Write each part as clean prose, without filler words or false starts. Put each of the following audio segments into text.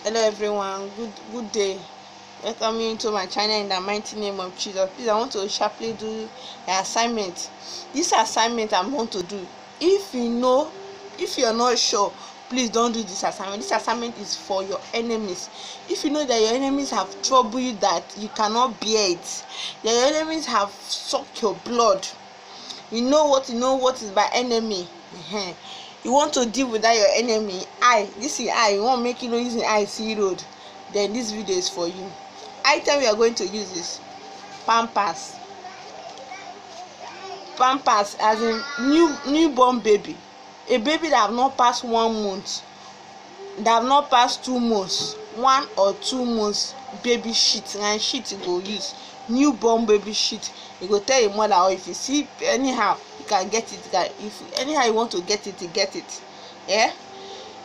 Hello everyone, good day. Welcome you to my channel in the mighty name of Jesus. Please, I want to sharply do an assignment. This assignment I'm going to do. If you're not sure, please don't do this assignment. This assignment is for your enemies. If you know that your enemies have troubled you, that you cannot bear it, that your enemies have sucked your blood, you know what is by enemy. You want to deal with that your enemy. This is you want to make you know using see road, then this video is for you. Item we are going to use is pampers as in newborn baby, a baby that have not passed 1 month, that have not passed 2 months, 1 or 2 months baby shit, and shit you go use newborn baby shit. You go tell your mother, or if you see anyhow you can get it, that if anyhow you want to get it, you get it.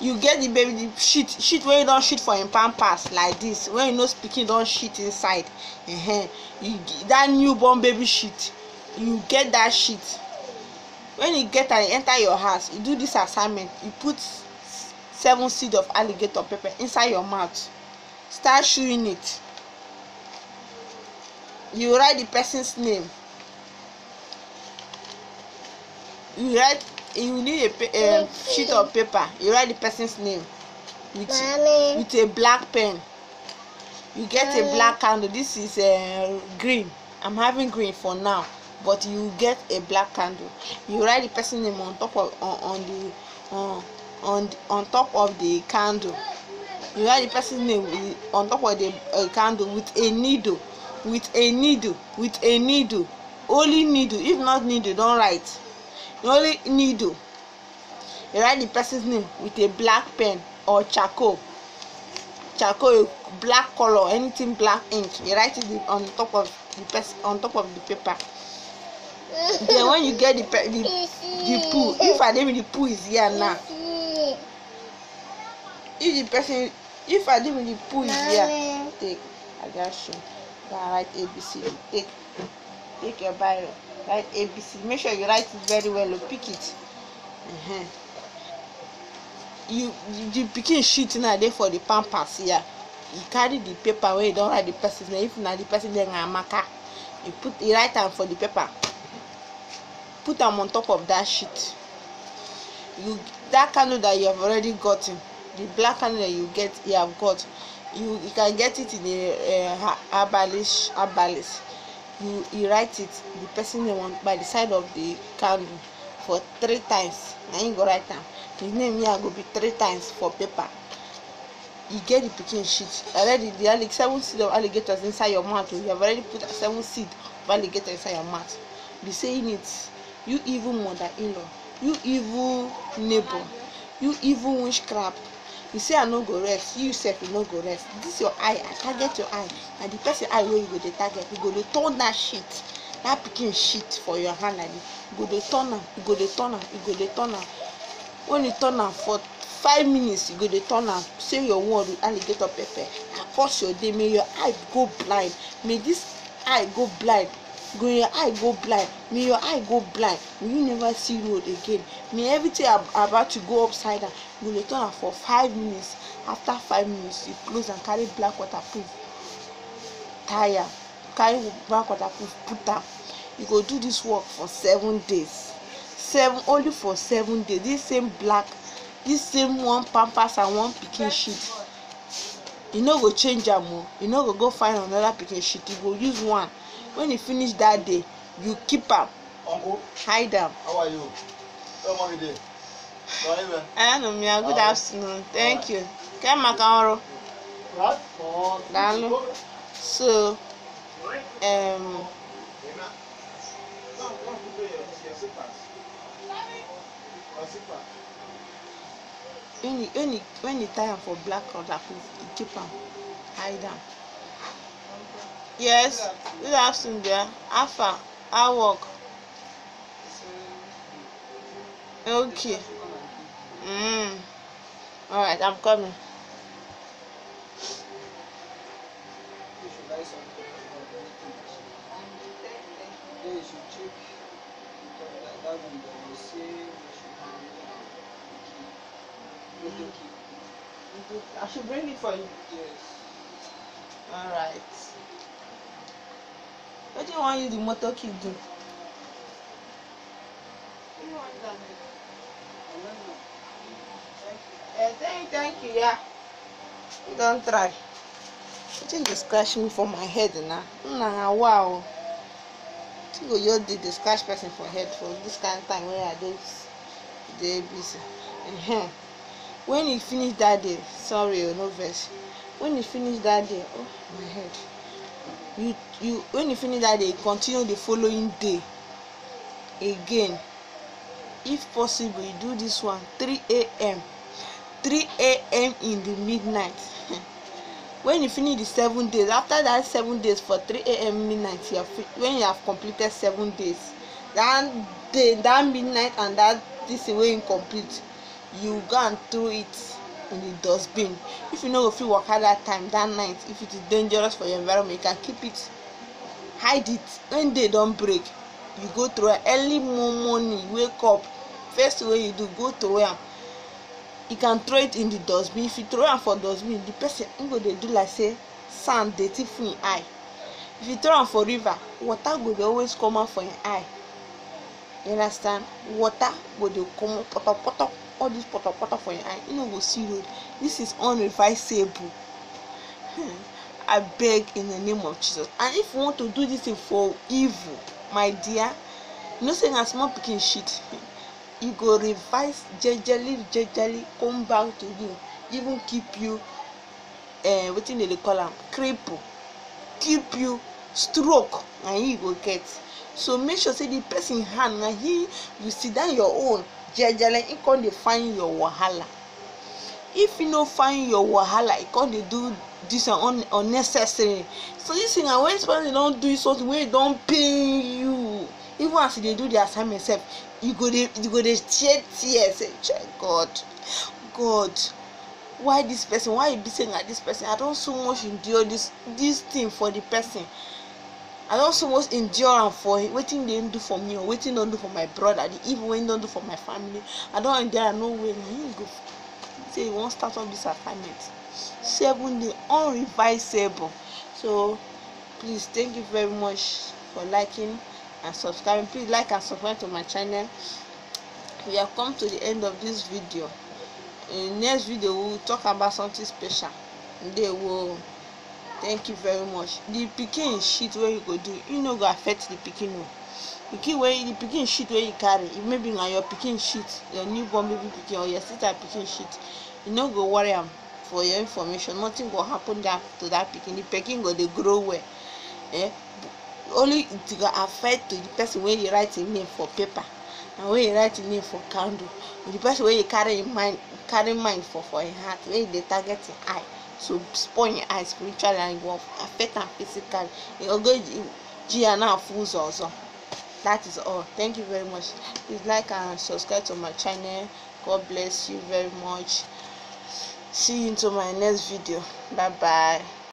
You get the baby, the shit wey you don shit for im pampers like this, when you know pikin don shit inside, you that newborn baby shit, you get that shit. When you get am, enter your house, you do this assignment. You put 7 seeds of alligator pepper inside your mouth, start chewing it. You write the person's name. You need a sheet of paper. You write the person's name with a black pen. You get a black candle. This is green. I'm having green for now, but you get a black candle. You write the person's name on top of on top of the candle. You write the person's name on top of the candle with a needle. Only needle. If not needle, don't write. Only needle. You write the person's name with a black pen or charcoal, black color, anything black ink. You write it on top of the paper. Then when you get the poo, if the poo is here now, if the poo is here, take, I got you. Write ABC. Take your Bible, write ABC. Make sure you write it very well, or pick it. The pikin shit na dey for the pampers here. You carry the paper where you don write the person's name. If na the person name na Amaka, you write am for the paper, put am on top of that sheet. That candle that you have already gotten, the black candle that you have got, you can get it in a herbalist. You write it, the person name by the side of the candle for 3 times. Na you go write am. His name here go be 3 times for paper. You get the pikin shit already. The 7 seeds of alligators inside your mouth. You have already put 7 seeds of alligator inside your mouth. Be saying it. You evil mother-in-law, you evil neighbor, you evil witchcraft. You say I no go rest, you sef you no go rest. This your eye, I target your eye, and the person eye wey you go dey target, you go dey turn that shit, that pikin shit for your hand like this. You go dey turn am. When you turn am for 5 minutes, you go dey turn am. Say your word with alligator pepper. Across your day, may your eye go blind. May this eye go blind. May your eye go blind. May your eye go blind. May you never see road again. May everything about to go upside down. You go dey turn am for 5 minutes. After 5 minutes, you close and carry black waterproof tire. Carry black waterproof put am. You go do this work for 7 days. Only for 7 days. This same one pampers and one pikin shit. You no go change am o. You no go find another pikin shit. You go use one. When you finish that day, you keep am. Uncle, hide am. how are you? How are you there? Good afternoon. Thank you. Kemaka ọrụ. Daalụ. So, when you tie am for black waterproof, you keep am, hide am. Yes, good afternoon there. Alpha, I work. Okay. Alright, I'm coming. I should bring it for you. Yes. Alright. What do you want you the motor key do? What do you want that? Thank you, yeah. You don't try. You think they scratch me for my head now? Nah, wow. You did the scratch person for head for this kind of time where I do busy. When you finish that day, sorry, no verse. When you finish that day, oh my head. When you finish that day, continue the following day again. If possible, you do this one 3 a.m. 3 a.m. in the midnight. When you finish the 7 days, after that 7 days for 3 a.m. midnight, when you have completed 7 days, that midnight and that this way incomplete, you go and throw it in the dustbin. If you know if you work at that time, that night, if it is dangerous for your environment, you can keep it, hide it. When they don't break, you go throw it early morning, wake up, first way you do, go throw it. You can throw it in the dustbin. If you throw it for dustbin, the person go dey do like say sand dey thief for your eye. If you throw it for river, water go dey always come out for your eye. You understand? Water go dey come out, poto, all this poto for your eye. You no go see road. This is unrevisable. I beg in the name of Jesus. And if you want to do this thing for evil, my dear, you know say na small pikin shit. You go revise jejely come back to you, even keep you wetin dey call am cripple, keep you stroke, and you go get. So make sure say the person hand na you sit down your own jejely, he come dey find your wahala. If you no find your wahala, he come dey do this unnecessary. So this thing na when person don do something wey don pain you, even as they do the assignment sef, you go dey shed tears. Say God, why this person, why you be saying like this person? I don so much endure this thing for the person. I don so much endure am for wetin dey do for me or wetin don do for my brother, the evil wey don do for my family. I don endure am no way. Na him go say you wan start up this assignment. 7 days unrevisable. So please, thank you very much for liking and subscribing. Please like and subscribe to my channel. We have come to the end of this video. In the next video we will talk about something special. They will. Thank you very much. The pikin shit wey you go do, you no go affect the pikin. The pikin shit wey you carry, it maybe na your pikin shit, your newborn baby pikin or your sister pikin shit, you no go worry am. For your information, nothing go happen to that pikin. The pikin go dey grow well. Only it go affect to the person wey you write him name for paper and when you write him name for candle, the person wey you carry mind for him heart, wey you dey target him eye, so spoil your eye spiritually and go affect am physically. You go GNA na full zozo. That is all. Thank you very much. Please like and subscribe to my channel. God bless you very much. See you into my next video. Bye bye.